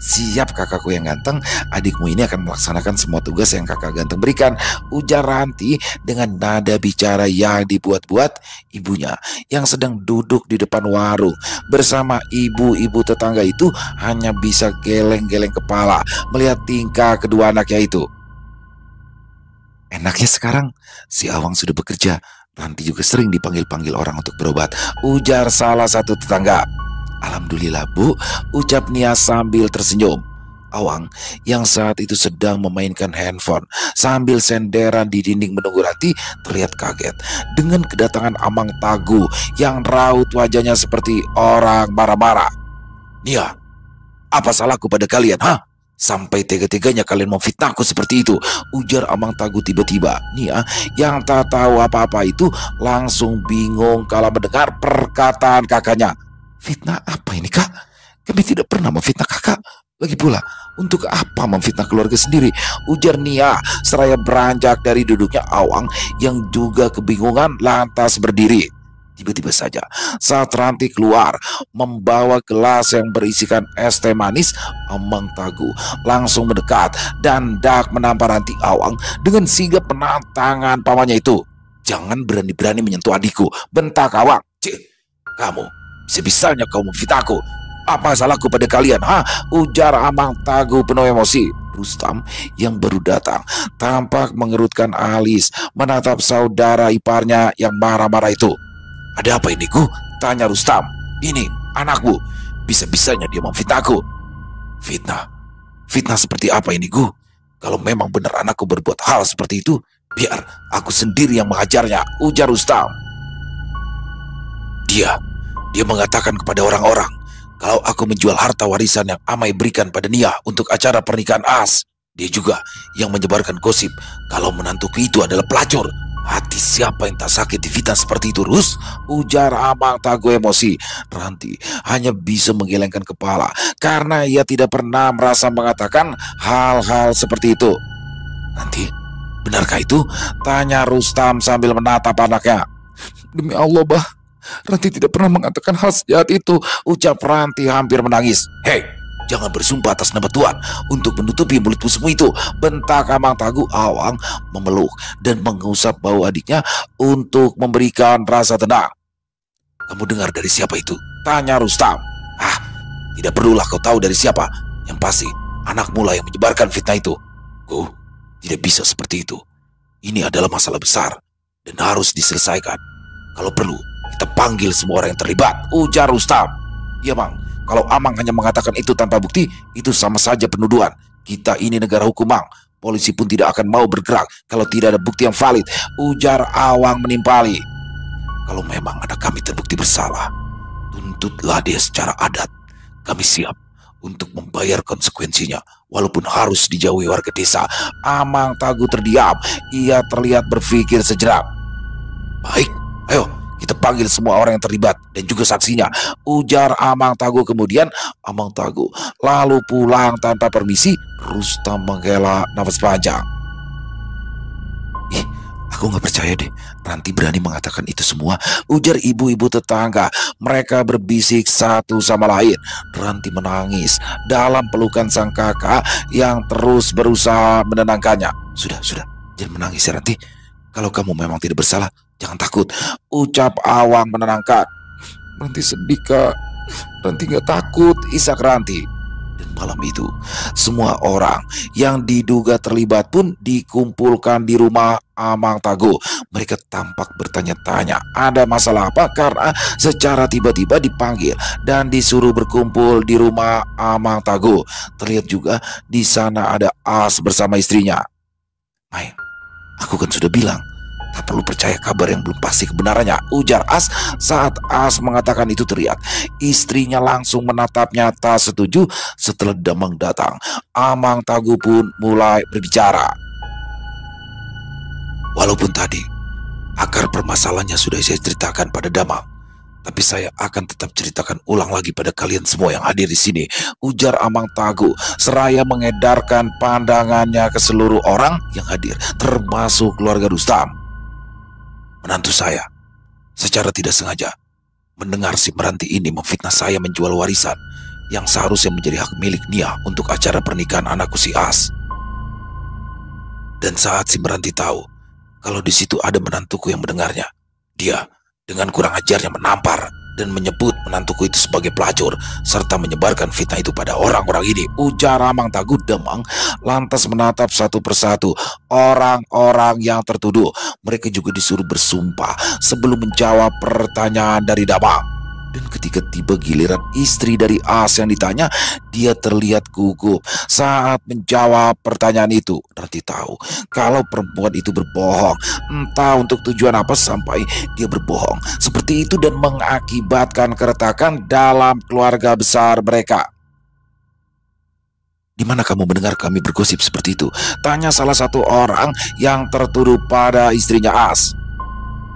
S1: Siap kakakku yang ganteng, adikmu ini akan melaksanakan semua tugas yang kakak ganteng berikan, ujar Ranti dengan nada bicara yang dibuat-buat. Ibunya yang sedang duduk di depan warung bersama ibu-ibu tetangga itu hanya bisa geleng-geleng kepala melihat tingkah kedua anaknya itu. Enaknya sekarang si Awang sudah bekerja, Ranti juga sering dipanggil-panggil orang untuk berobat, ujar salah satu tetangga. Alhamdulillah, Bu, ucap Nia sambil tersenyum. Awang yang saat itu sedang memainkan handphone sambil senderan di dinding menunggu Ranti terlihat kaget dengan kedatangan Amang Tagu yang raut wajahnya seperti orang marah-marah. Nia, apa salahku pada kalian, ha? Sampai tega-teganya kalian memfitnahku seperti itu, ujar Amang Tagu tiba-tiba. Nia yang tak tahu apa-apa itu langsung bingung kala mendengar perkataan kakaknya. Fitnah apa ini, Kak? Kami tidak pernah memfitnah kakak. Lagi pula, untuk apa memfitnah keluarga sendiri, ujar Nia seraya beranjak dari duduknya. Awang yang juga kebingungan lantas berdiri. Tiba-tiba saja saat Ranti keluar membawa gelas yang berisikan es teh manis, Amang Tagu langsung mendekat dan hendak menampar Ranti. Awang dengan sigap menahan tangan pamannya itu. Jangan berani-berani menyentuh adikku, bentak Awang. Cih, kamu sebisanya kau memfitnahku. Apa salahku pada kalian, ha? Ujar Amang Tagu penuh emosi. Rustam yang baru datang tampak mengerutkan alis menatap saudara iparnya yang marah-marah itu. Ada apa ini, Gu? Tanya Rustam. Ini anakku, bisa-bisanya dia memfitnahku. Fitnah? Fitnah seperti apa ini, Gu? Kalau memang benar anakku berbuat hal seperti itu, biar aku sendiri yang mengajarnya, ujar Rustam. Dia mengatakan kepada orang-orang kalau aku menjual harta warisan yang Amai berikan pada Nia untuk acara pernikahan As. Dia juga yang menyebarkan gosip kalau menantuku itu adalah pelacur. Hati siapa yang tak sakit difitnah seperti itu, Rus? Ujar Amang Tagu emosi. Ranti hanya bisa menggelengkan kepala karena ia tidak pernah merasa mengatakan hal-hal seperti itu. Nanti, benarkah itu? Tanya Rustam sambil menatap anaknya. Demi Allah, Bah, Ranti tidak pernah mengatakan hal sejahat itu, ucap Ranti hampir menangis. Hei, jangan bersumpah atas nama Tuhan untuk menutupi mulut musuhmu itu, bentak Amang Tagu. Awang memeluk dan mengusap bau adiknya untuk memberikan rasa tenang. Kamu dengar dari siapa itu? Tanya Rustam. Ah, tidak perlulah kau tahu dari siapa. Yang pasti, anakmu lah yang menyebarkan fitnah itu. Tidak bisa seperti itu. Ini adalah masalah besar dan harus diselesaikan. Kalau perlu, kita panggil semua orang yang terlibat, ujar Rustam. Iya, Mang. Kalau Amang hanya mengatakan itu tanpa bukti, itu sama saja penuduhan. Kita ini negara hukum, Mang. Polisi pun tidak akan mau bergerak kalau tidak ada bukti yang valid, ujar Awang menimpali. Kalau memang anak kami terbukti bersalah, tuntutlah dia secara adat. Kami siap untuk membayar konsekuensinya, walaupun harus dijauhi warga desa. Amang Tagu terdiam. Ia terlihat berpikir sejenak. Baik, ayo kita panggil semua orang yang terlibat dan juga saksinya, ujar Amang Tagu. Kemudian Amang Tagu lalu pulang tanpa permisi. Rustam menghela nafas panjang. Aku nggak percaya deh, Ranti berani mengatakan itu semua, ujar ibu-ibu tetangga. Mereka berbisik satu sama lain. Ranti menangis dalam pelukan sang kakak yang terus berusaha menenangkannya. Sudah, jangan menangis ya Ranti. Kalau kamu memang tidak bersalah, jangan takut, ucap Awang menenangkan. Ranti sedih, Kak. Ranti nggak takut, isak Ranti. Dan malam itu, semua orang yang diduga terlibat pun dikumpulkan di rumah Amang Tagu. Mereka tampak bertanya-tanya ada masalah apa, karena secara tiba-tiba dipanggil dan disuruh berkumpul di rumah Amang Tagu. Terlihat juga di sana ada As bersama istrinya. Mai, aku kan sudah bilang, tak perlu percaya kabar yang belum pasti kebenarannya, ujar As. Saat As mengatakan itu, terlihat istrinya langsung menatapnya tak setuju. Setelah Damang datang, Amang Tagu pun mulai berbicara. Walaupun tadi akar permasalahannya sudah saya ceritakan pada Damang, tapi saya akan tetap ceritakan ulang lagi pada kalian semua yang hadir di sini, ujar Amang Tagu seraya mengedarkan pandangannya ke seluruh orang yang hadir, termasuk keluarga Rustam. Menantu saya secara tidak sengaja mendengar si Meranti ini memfitnah saya menjual warisan yang seharusnya menjadi hak milik Nia untuk acara pernikahan anakku si As. Dan saat si Meranti tahu kalau di situ ada menantuku yang mendengarnya, dia dengan kurang ajarnya menampar dan menyebut menantuku itu sebagai pelacur serta menyebarkan fitnah itu pada orang-orang ini, ujar Amang Tagu. Damang lantas menatap satu persatu orang-orang yang tertuduh. Mereka juga disuruh bersumpah sebelum menjawab pertanyaan dari Damang. Dan ketika tiba giliran istri dari As yang ditanya, dia terlihat gugup saat menjawab pertanyaan itu. Ranti tahu kalau perempuan itu berbohong, entah untuk tujuan apa sampai dia berbohong seperti itu dan mengakibatkan keretakan dalam keluarga besar mereka. Di mana kamu mendengar kami bergosip seperti itu? Tanya salah satu orang yang tertuduh pada istrinya As.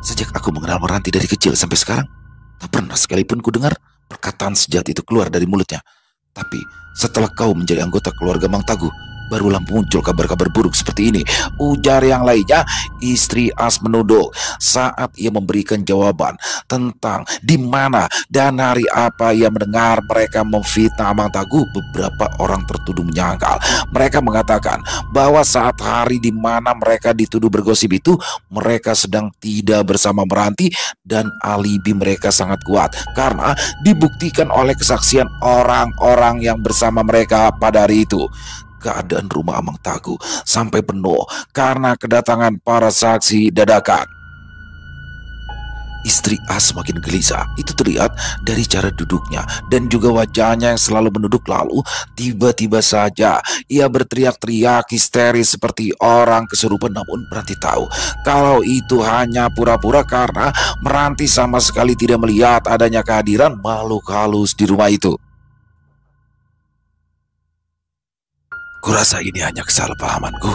S1: Sejak aku mengenal Meranti dari kecil sampai sekarang, tak pernah sekalipun ku dengar perkataan sejahat itu keluar dari mulutnya. Tapi setelah kau menjadi anggota keluarga Mang Tagu, barulah muncul kabar-kabar buruk seperti ini, ujar yang lainnya. Istri As menunduk saat ia memberikan jawaban tentang di mana dan hari apa ia mendengar mereka memfitnah Amang Tagu. Beberapa orang tertuduh menyangkal. Mereka mengatakan bahwa saat hari di mana mereka dituduh bergosip itu, mereka sedang tidak bersama Meranti dan alibi mereka sangat kuat karena dibuktikan oleh kesaksian orang-orang yang bersama mereka pada hari itu. Keadaan rumah Amang Tagu sampai penuh karena kedatangan para saksi dadakan. Istri As semakin gelisah. Itu terlihat dari cara duduknya dan juga wajahnya yang selalu menunduk. Lalu tiba-tiba saja ia berteriak-teriak histeris seperti orang kesurupan. Namun Meranti tahu kalau itu hanya pura-pura karena Meranti sama sekali tidak melihat adanya kehadiran makhluk halus di rumah itu. Kurasa ini hanya kesalahpahamanku.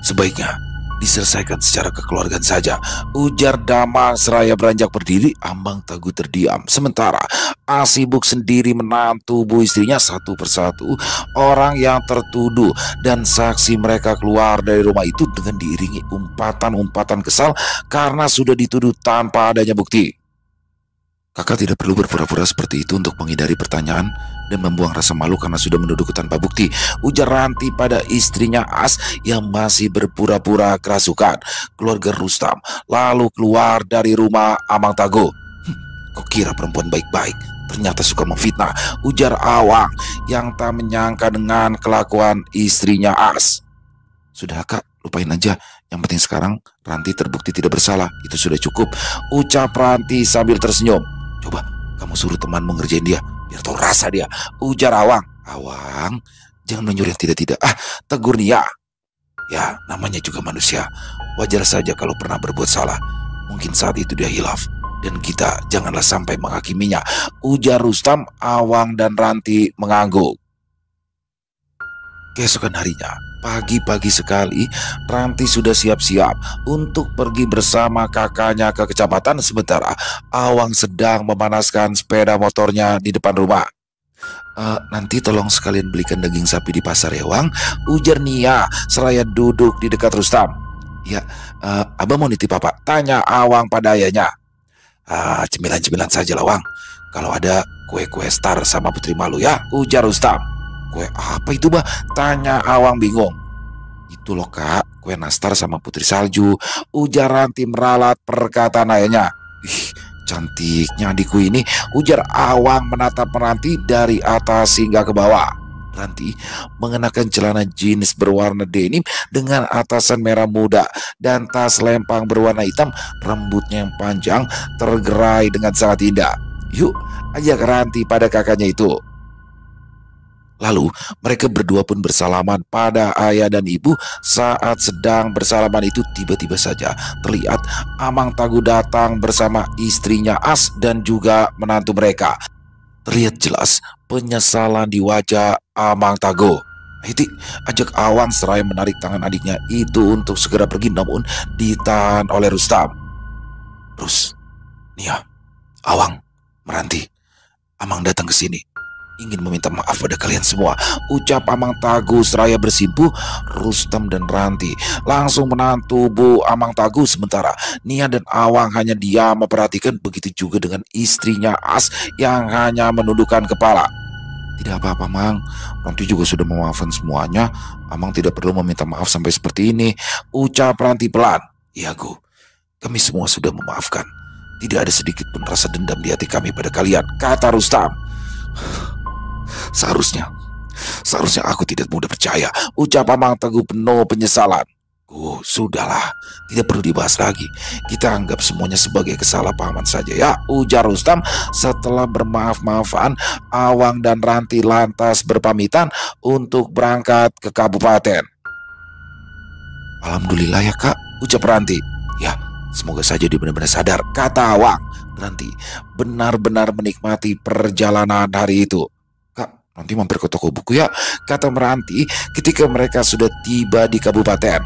S1: Sebaiknya diselesaikan secara kekeluargaan saja, ujar Damang seraya beranjak berdiri. Amang Tagu terdiam. Sementara As sibuk sendiri menahan tubuh istrinya. Satu persatu orang yang tertuduh dan saksi mereka keluar dari rumah itu dengan diiringi umpatan-umpatan kesal karena sudah dituduh tanpa adanya bukti. Kakak tidak perlu berpura-pura seperti itu untuk menghindari pertanyaan dan membuang rasa malu karena sudah menuduhku tanpa bukti, ujar Ranti pada istrinya As yang masih berpura-pura kerasukan. Keluarga Rustam lalu keluar dari rumah Amang Tago. Kau kira perempuan baik-baik, ternyata suka memfitnah, ujar Awang yang tak menyangka dengan kelakuan istrinya As. Sudah kak, lupain aja. Yang penting sekarang Ranti terbukti tidak bersalah. Itu sudah cukup, ucap Ranti sambil tersenyum. Coba kamu suruh temanmu ngerjain dia, biar tahu rasa dia, ujar Awang. Awang, jangan menyuruh yang tidak-tidak. Tegur Nia. Ya, namanya juga manusia. Wajar saja kalau pernah berbuat salah. Mungkin saat itu dia hilaf, dan kita janganlah sampai menghakiminya, ujar Rustam. Awang dan Ranti mengangguk. Keesokan harinya, pagi-pagi sekali, Ranti sudah siap-siap untuk pergi bersama kakaknya ke kecamatan, sementara Awang sedang memanaskan sepeda motornya di depan rumah. Nanti tolong sekalian belikan daging sapi di pasar ya, Wang, ujar Nia seraya duduk di dekat Rustam. Ya, abang mau nitip apa? Tanya Awang pada ayahnya. Cemilan-cemilan saja lah, Wang. Kalau ada kue-kue star sama Putri Malu ya, ujar Rustam. Kue apa itu, bah? Tanya Awang bingung. Itu loh kak, kue nastar sama Putri Salju, ujar Ranti meralat perkataan ayahnya. Ih, cantiknya adikku ini, ujar Awang menatap Ranti dari atas hingga ke bawah. Ranti mengenakan celana jeans berwarna denim dengan atasan merah muda dan tas lempang berwarna hitam. Rambutnya yang panjang tergerai dengan sangat indah. Yuk, ajak Ranti pada kakaknya itu. Lalu mereka berdua pun bersalaman pada ayah dan ibu. Saat sedang bersalaman itu tiba-tiba saja terlihat Amang Tagu datang bersama istrinya As dan juga menantu mereka. Terlihat jelas penyesalan di wajah Amang Tagu. Hiti, ajak Awang seraya menarik tangan adiknya itu untuk segera pergi, namun ditahan oleh Rustam. Rus, Nia, Awang, Meranti, Amang datang ke sini ingin meminta maaf pada kalian semua, ucap Amang Tagu seraya bersimpuh. Rustam dan Ranti langsung menahan tubuh Amang Tagu, sementara Nia dan Awang hanya diam memperhatikan. Begitu juga dengan istrinya As yang hanya menundukkan kepala. Tidak apa-apa, Mang, Ranti juga sudah memaafkan semuanya. Amang tidak perlu meminta maaf sampai seperti ini, ucap Ranti pelan. Iya, Gu, kami semua sudah memaafkan. Tidak ada sedikit pun rasa dendam di hati kami pada kalian, kata Rustam. Seharusnya aku tidak mudah percaya, ucap Amang Teguh penuh penyesalan. Sudahlah, tidak perlu dibahas lagi. Kita anggap semuanya sebagai kesalahpahaman saja ya, ujar Rustam. Setelah bermaaf-maafan, Awang dan Ranti lantas berpamitan untuk berangkat ke kabupaten. Alhamdulillah ya kak, ucap Ranti. Ya, semoga saja dia benar-benar sadar, kata Awang. Ranti benar-benar menikmati perjalanan hari itu. Nanti mampir ke toko buku ya, kata Meranti ketika mereka sudah tiba di kabupaten.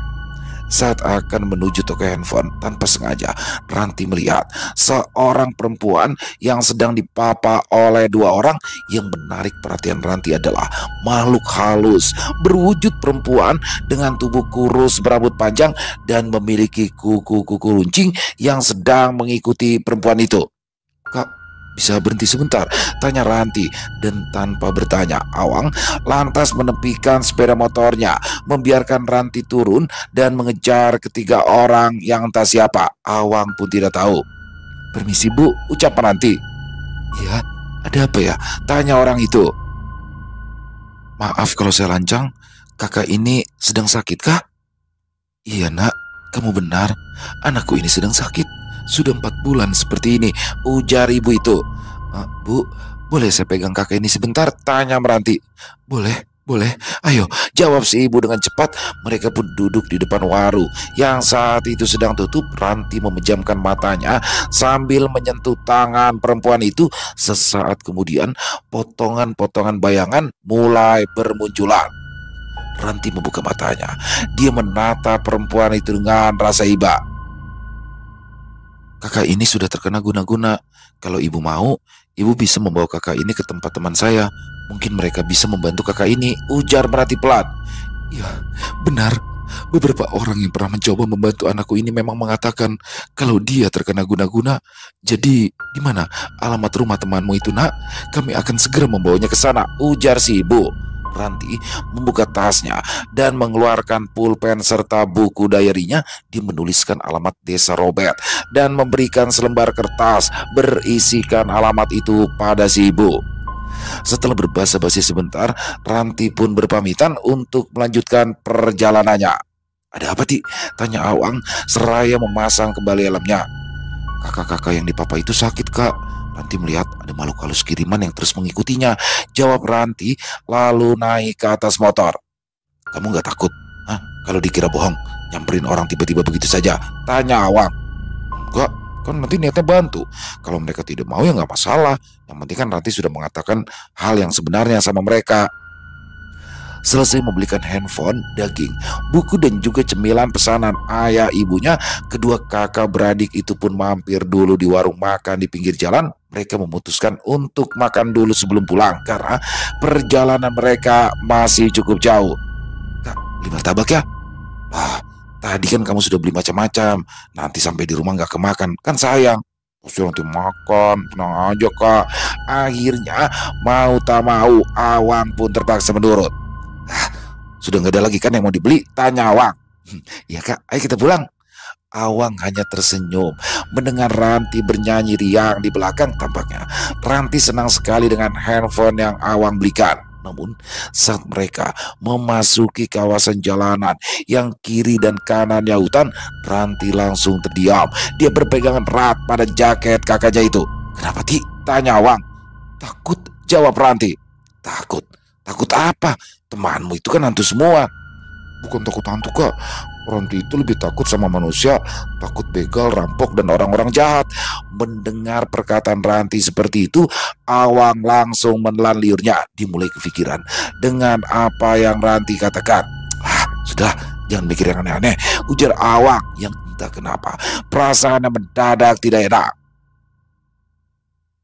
S1: Saat akan menuju toko handphone, tanpa sengaja Ranti melihat seorang perempuan yang sedang dipapa oleh dua orang. Yang menarik perhatian Ranti adalah makhluk halus berwujud perempuan dengan tubuh kurus berambut panjang dan memiliki kuku-kuku runcing yang sedang mengikuti perempuan itu. Kak, bisa berhenti sebentar? Tanya Ranti. Dan tanpa bertanya, Awang lantas menepikan sepeda motornya, membiarkan Ranti turun dan mengejar ketiga orang yang entah siapa. Awang pun tidak tahu. Permisi bu, ucap Ranti. Ya, ada apa ya? Tanya orang itu. Maaf kalau saya lancang, kakak ini sedang sakit kah? Iya nak, kamu benar, anakku ini sedang sakit. Sudah 4 bulan seperti ini, ujar ibu itu. Bu, boleh saya pegang kakak ini sebentar? Tanya Meranti. Boleh, ayo, jawab si ibu dengan cepat. Mereka pun duduk di depan warung yang saat itu sedang tutup. Ranti memejamkan matanya sambil menyentuh tangan perempuan itu. Sesaat kemudian potongan-potongan bayangan mulai bermunculan. Ranti membuka matanya. Dia menatap perempuan itu dengan rasa iba. Kakak ini sudah terkena guna-guna. Kalau ibu mau, ibu bisa membawa kakak ini ke tempat teman saya. Mungkin mereka bisa membantu kakak ini, ujar Meranti pelan. Ya, benar. Beberapa orang yang pernah mencoba membantu anakku ini memang mengatakan kalau dia terkena guna-guna. Jadi, di mana alamat rumah temanmu itu, nak? Kami akan segera membawanya ke sana, ujar si ibu. Ranti membuka tasnya dan mengeluarkan pulpen serta buku diarinya. Dia menuliskan alamat desa Robert dan memberikan selembar kertas berisikan alamat itu pada si ibu. Setelah berbasa-basi sebentar, Ranti pun berpamitan untuk melanjutkan perjalanannya. "Ada apa, Ti?" tanya Awang seraya memasang kembali helmnya. "Kakak-kakak yang di papa itu sakit, Kak." Ranti melihat ada makhluk halus kiriman yang terus mengikutinya, jawab Ranti lalu naik ke atas motor. "Kamu nggak takut? Hah? Kalau dikira bohong, nyamperin orang tiba-tiba begitu saja?" tanya Awang. "Enggak, kan nanti niatnya bantu. Kalau mereka tidak mau ya nggak masalah. Yang penting kan Ranti sudah mengatakan hal yang sebenarnya sama mereka." Selesai membelikan handphone, daging, buku dan juga cemilan pesanan ayah ibunya, kedua kakak beradik itu pun mampir dulu di warung makan di pinggir jalan. Mereka memutuskan untuk makan dulu sebelum pulang karena perjalanan mereka masih cukup jauh. "Kak, beli martabak ya?" "Wah, tadi kan kamu sudah beli macam-macam. Nanti sampai di rumah nggak kemakan, kan sayang." "Pasti nanti makan, tenang aja, Kak." Akhirnya mau tak mau Awang pun terpaksa menurut. "Ah, sudah nggak ada lagi kan yang mau dibeli?" tanya Awang. "Ya, Kak, ayo kita pulang." Awang hanya tersenyum mendengar Ranti bernyanyi riang di belakang. Tampaknya Ranti senang sekali dengan handphone yang Awang belikan. Namun saat mereka memasuki kawasan jalanan yang kiri dan kanannya hutan, Ranti langsung terdiam. Dia berpegangan erat pada jaket kakaknya itu. "Kenapa, Ti?" tanya Awang. "Takut," jawab Ranti. "Takut? Takut apa? Temanmu itu kan hantu semua." "Bukan takut hantu, Kak. Ranti itu lebih takut sama manusia, takut begal, rampok, dan orang-orang jahat." Mendengar perkataan Ranti seperti itu, Awang langsung menelan liurnya. Dimulai kepikiran dengan apa yang Ranti katakan. "Ah, sudah, jangan mikir yang aneh-aneh," ujar Awang yang entah kenapa perasaannya mendadak tidak enak.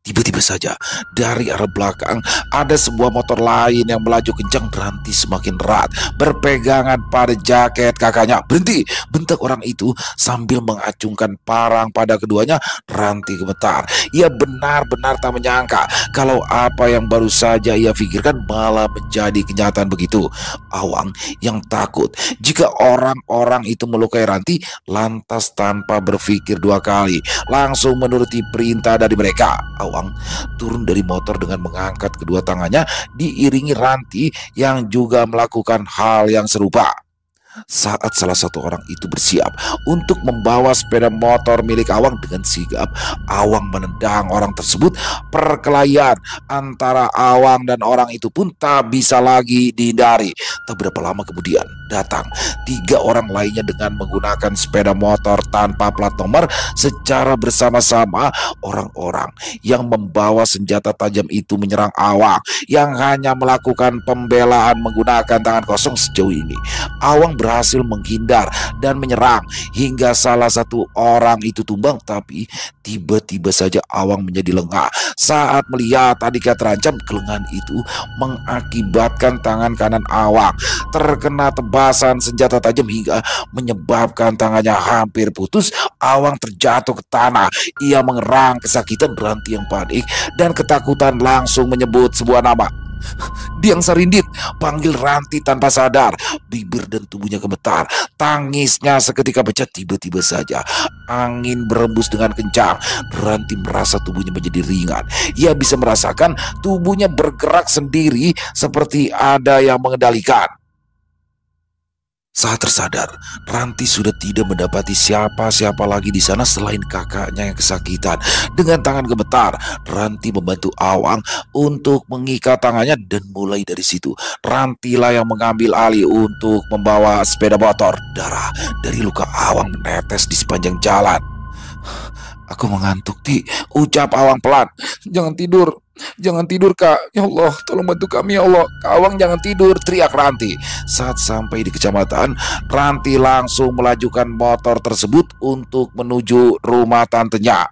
S1: Tiba-tiba saja dari arah belakang ada sebuah motor lain yang melaju kencang. Ranti semakin erat berpegangan pada jaket kakaknya. "Berhenti!" bentak orang itu sambil mengacungkan parang pada keduanya. Ranti gemetar. Ia benar-benar tak menyangka kalau apa yang baru saja ia pikirkan malah menjadi kenyataan begitu. Awang yang takut jika orang-orang itu melukai Ranti lantas tanpa berpikir dua kali langsung menuruti perintah dari mereka. Awang turun dari motor dengan mengangkat kedua tangannya diiringi Ranti yang juga melakukan hal yang serupa. Saat salah satu orang itu bersiap untuk membawa sepeda motor milik Awang dengan sigap, Awang menendang orang tersebut. Perkelahian antara Awang dan orang itu pun tak bisa lagi dihindari. Tak berapa lama kemudian datang tiga orang lainnya dengan menggunakan sepeda motor tanpa plat nomor. Secara bersama-sama orang-orang yang membawa senjata tajam itu menyerang Awang yang hanya melakukan pembelaan menggunakan tangan kosong. Sejauh ini Awang berhasil menghindar dan menyerang hingga salah satu orang itu tumbang. Tapi tiba-tiba saja Awang menjadi lengah saat melihat adiknya terancam. Kelengahan itu mengakibatkan tangan kanan Awang terkena tebasan senjata tajam hingga menyebabkan tangannya hampir putus. Awang terjatuh ke tanah. Ia mengerang kesakitan. Ranti yang panik dan ketakutan langsung menyebut sebuah nama. "Diang Sarindit!" panggil Ranti tanpa sadar. Bibir dan tubuhnya gemetar. Tangisnya seketika pecah. Tiba-tiba saja angin berembus dengan kencang. Ranti merasa tubuhnya menjadi ringan. Ia bisa merasakan tubuhnya bergerak sendiri seperti ada yang mengendalikan. Saat tersadar, Ranti sudah tidak mendapati siapa-siapa lagi di sana selain kakaknya yang kesakitan. Dengan tangan gemetar, Ranti membantu Awang untuk mengikat tangannya dan mulai dari situ Rantilah yang mengambil alih untuk membawa sepeda motor. Darah dari luka Awang menetes di sepanjang jalan. "Aku mengantuk, Ti," ucap Awang pelan. "Jangan tidur. Jangan tidur, Kak. Ya Allah, tolong bantu kami, ya Allah. Kak Awang jangan tidur," teriak Ranti. Saat sampai di kecamatan, Ranti langsung melajukan motor tersebut untuk menuju rumah tantenya.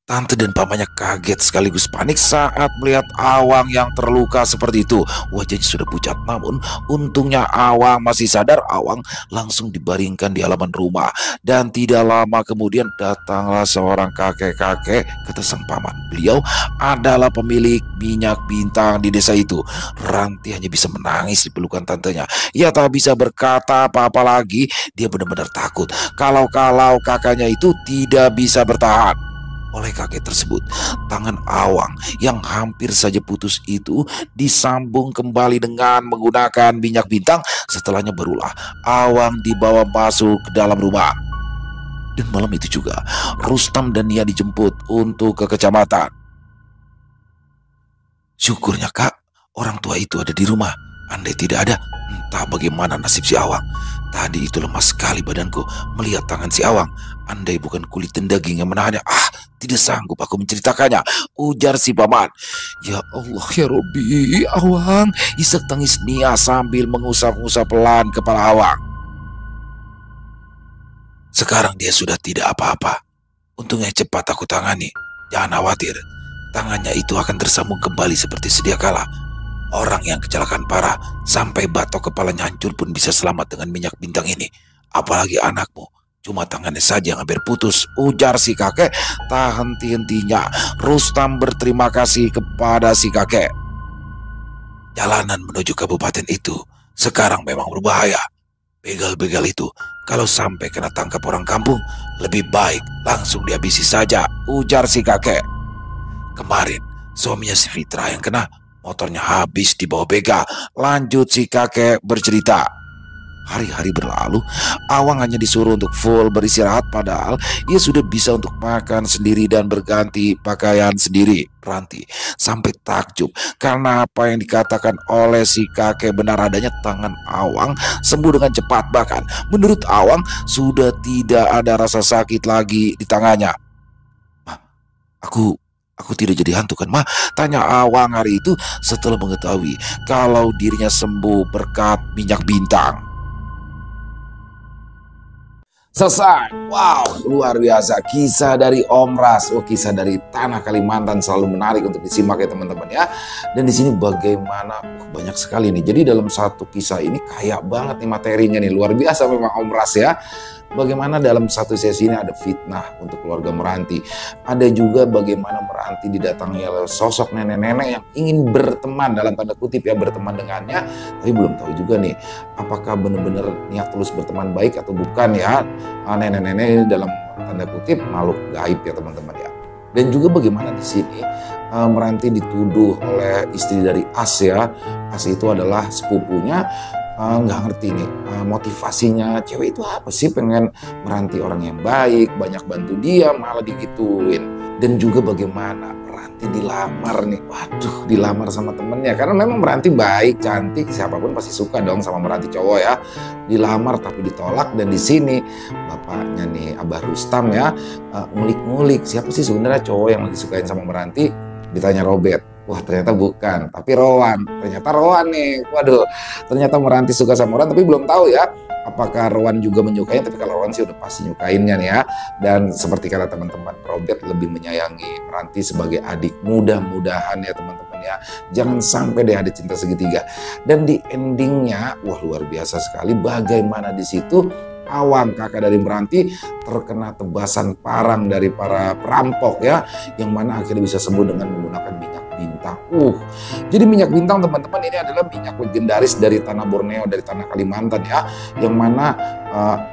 S1: Tante dan pamannya kaget sekaligus panik saat melihat Awang yang terluka seperti itu. Wajahnya sudah pucat, namun untungnya Awang masih sadar. Awang langsung dibaringkan di halaman rumah. Dan tidak lama kemudian datanglah seorang kakek-kakek, kata sang paman. Beliau adalah pemilik minyak bintang di desa itu. Ranti hanya bisa menangis di pelukan tantenya. Ia tak bisa berkata apa-apa lagi. Dia benar-benar takut kalau kakaknya itu tidak bisa bertahan. Oleh kakek tersebut, tangan Awang yang hampir saja putus itu disambung kembali dengan menggunakan minyak bintang. Setelahnya barulah Awang dibawa masuk ke dalam rumah. Dan malam itu juga Rustam dan Nia dijemput untuk ke kecamatan. Syukurnya kak, orang tua itu ada di rumah. Andai tidak ada, entah bagaimana nasib si Awang. Tadi itu lemas sekali badanku melihat tangan si Awang. Andai bukan kulit dan daging yang menahannya, tidak sanggup aku menceritakannya, ujar si paman. Ya Allah ya Robi, Awang, isak tangis Nia sambil mengusap-ngusap pelan kepala Awang. Sekarang dia sudah tidak apa-apa. Untungnya cepat aku tangani. Jangan khawatir, tangannya itu akan tersambung kembali seperti sedia kala. Orang yang kecelakaan parah sampai batok kepalanya hancur pun bisa selamat dengan minyak bintang ini. Apalagi anakmu, cuma tangannya saja yang hampir putus, ujar si kakek. Tak henti-hentinya Rustam berterima kasih kepada si kakek. Jalanan menuju kabupaten itu sekarang memang berbahaya. Begal-begal itu kalau sampai kena tangkap orang kampung, lebih baik langsung dihabisi saja, ujar si kakek. Kemarin suaminya si Fitra yang kena, motornya habis di bawah begal, lanjut si kakek bercerita. Hari-hari berlalu, Awang hanya disuruh untuk full beristirahat, padahal ia sudah bisa untuk makan sendiri dan berganti pakaian sendiri. Ranti sampai takjub karena apa yang dikatakan oleh si kakek benar adanya. Tangan Awang sembuh dengan cepat, bahkan menurut Awang sudah tidak ada rasa sakit lagi di tangannya. Aku tidak jadi hantu kan, Ma? Tanya Awang hari itu setelah mengetahui kalau dirinya sembuh berkat minyak bintang. Selesai. Wow, luar biasa. Kisah dari Om Ras. Kisah dari tanah Kalimantan selalu menarik untuk disimak ya teman-teman ya. Dan di sini bagaimana banyak sekali nih. Jadi dalam satu kisah ini kaya banget nih materinya nih. Luar biasa memang Om Ras ya. Bagaimana dalam satu sesi ini ada fitnah untuk keluarga Meranti. Ada juga bagaimana Meranti didatangi oleh sosok nenek-nenek yang ingin berteman, dalam tanda kutip ya, berteman dengannya. Tapi belum tahu juga nih apakah benar-benar niat tulus berteman baik atau bukan ya. Nenek-nenek ini dalam tanda kutip makhluk gaib ya teman-teman ya. Dan juga bagaimana di sini Meranti dituduh oleh istri dari As ya. As itu adalah sepupunya. Nggak ngerti nih motivasinya cewek itu apa sih, pengen Meranti orang yang baik, banyak bantu dia, malah digituin. Dan juga bagaimana Meranti dilamar nih, waduh, dilamar sama temennya, karena memang Meranti baik, cantik, siapapun pasti suka dong sama Meranti cowok ya. Dilamar tapi ditolak. Dan di sini bapaknya nih Abah Rustam ya ngulik-ngulik siapa sih sebenarnya cowok yang lagi sukain sama Meranti. Ditanya Robert, wah ternyata bukan, tapi Rowan. Ternyata Rowan nih, waduh, ternyata Meranti suka sama Rowan, tapi belum tahu ya apakah Rowan juga menyukainya. Tapi kalau Rowan sih udah pasti nyukainnya nih ya. Dan seperti kata teman-teman, Robert lebih menyayangi Meranti sebagai adik. Mudah-mudahan ya teman-teman ya, jangan sampai deh ada cinta segitiga. Dan di endingnya, wah luar biasa sekali bagaimana di situ Awang, kakak dari Meranti, terkena tebasan parang dari para perampok ya, yang mana akhirnya bisa sembuh dengan menggunakan minyak bintang. Jadi minyak bintang teman-teman ini adalah minyak legendaris dari tanah Borneo, dari tanah Kalimantan ya, yang mana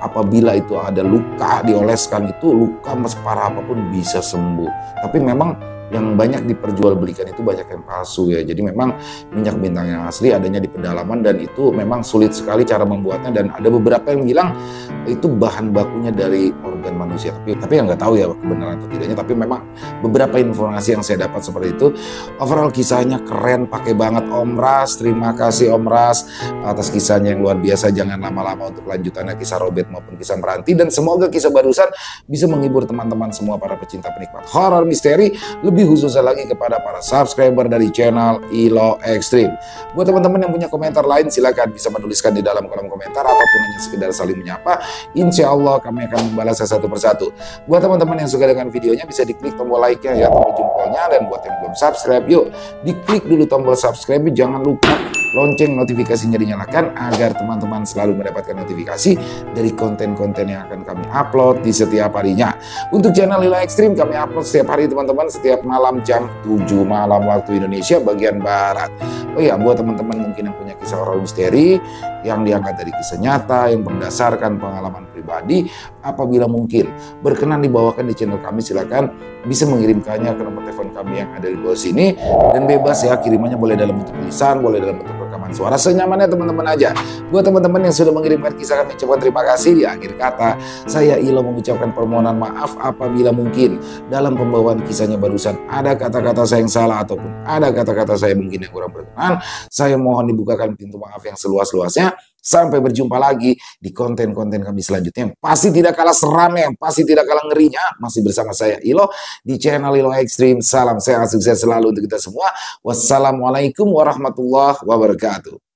S1: apabila itu ada luka dioleskan, itu luka separah apapun bisa sembuh. Tapi memang yang banyak diperjualbelikan itu banyak yang palsu ya. Jadi memang minyak bintang yang asli adanya di pedalaman, dan itu memang sulit sekali cara membuatnya. Dan ada beberapa yang bilang itu bahan bakunya dari organ manusia. Tapi yang nggak tahu ya kebenaran atau tidaknya. Tapi memang beberapa informasi yang saya dapat seperti itu. Overall kisahnya keren, pakai banget Om Ras. Terima kasih Om Ras atas kisahnya yang luar biasa. Jangan lama-lama untuk lanjutannya kisah Robert maupun kisah Meranti. Dan semoga kisah barusan bisa menghibur teman-teman semua para pecinta penikmat horor misteri. Lebih lebih khususnya lagi kepada para subscriber dari channel Ilo Extreme. Buat teman-teman yang punya komentar lain, silakan bisa menuliskan di dalam kolom komentar ataupun hanya sekedar saling menyapa. Insya Allah kami akan membalasnya satu persatu. Buat teman-teman yang suka dengan videonya, bisa diklik tombol like-nya ya, tombol jempolnya, dan buat yang belum subscribe, yuk diklik dulu tombol subscribe, jangan lupa lonceng notifikasinya dinyalakan agar teman-teman selalu mendapatkan notifikasi dari konten-konten yang akan kami upload di setiap harinya. Untuk channel Ilo Extreme kami upload setiap hari teman-teman, setiap malam jam 7 malam waktu Indonesia bagian Barat. Oh iya, buat teman-teman mungkin yang punya kisah horor misteri yang diangkat dari kisah nyata, yang berdasarkan pengalaman pribadi, apabila mungkin berkenan dibawakan di channel kami, silakan bisa mengirimkannya ke nomor telepon kami yang ada di bawah sini, dan bebas ya, kirimannya boleh dalam bentuk tulisan, boleh dalam bentuk rekaman suara, senyamannya teman-teman aja. Buat teman-teman yang sudah mengirimkan kisah, kami ucapkan terima kasih. Di akhir kata, saya Ilo mengucapkan permohonan maaf apabila mungkin dalam pembawaan kisahnya barusan ada kata-kata saya yang salah ataupun ada kata-kata saya mungkin yang kurang berkenan. Saya mohon dibukakan pintu maaf yang seluas-luasnya. Sampai berjumpa lagi di konten-konten kami selanjutnya yang pasti tidak kalah seramnya, yang pasti tidak kalah ngerinya. Masih bersama saya Ilo di channel Ilo Extreme. Salam sehat, sukses selalu untuk kita semua. Wassalamualaikum warahmatullahi wabarakatuh.